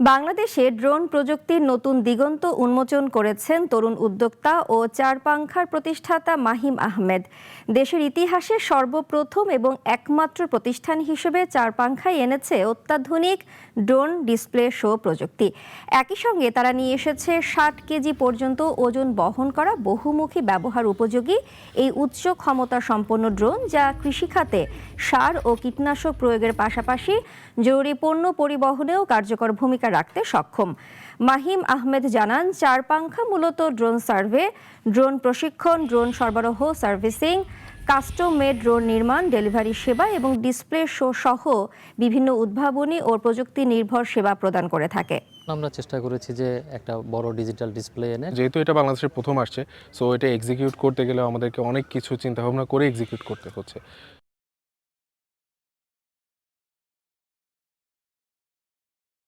বাংলাদেশে ড্রোন প্রযুক্তির নতুন দিগন্ত উন্মোচন করেছেন তরুণ উদ্যোক্তা ও চারপাংখার প্রতিষ্ঠাতা মাহিম আহমেদ। দেশের ইতিহাসে সর্বপ্রথম এবং একমাত্র প্রতিষ্ঠান হিসেবে চারপাংখায় এনেছে অত্যাধুনিক ড্রোন ডিসপ্লে শো প্রযুক্তি। একই সঙ্গে তারা নিয়ে এসেছে ৬০ কেজি পর্যন্ত ওজন বহন করা বহুমুখী ব্যবহার উপযোগী এই উচ্চ ক্ষমতা সম্পন্ন ড্রোন, যা কৃষিখাতে সার ও কীটনাশক প্রয়োগের পাশাপাশি জরুরি পণ্য পরিবহনেও কার্যকর ভূমিকা রাখতে সক্ষম। মাহিম আহমেদ জানান, চারপাংখা মূলত ড্রোন সার্ভে, ড্রোন প্রশিক্ষণ, ড্রোন সরবরাহ, সার্ভিসিং, কাস্টম মেড ড্রোন নির্মাণ, ডেলিভারি সেবা এবং ডিসপ্লে শো সহ বিভিন্ন উদ্ভাবনী ও প্রযুক্তি নির্ভর সেবা প্রদান করে থাকে। আমরা চেষ্টা করেছি যে একটা বড় ডিজিটাল ডিসপ্লে এনে, যেহেতু এটা বাংলাদেশের প্রথম আসছে, সো এটা এক্সিকিউট করতে গেলে আমাদেরকে অনেক কিছু চিন্তা ভাবনা করে এক্সিকিউট করতে হচ্ছে।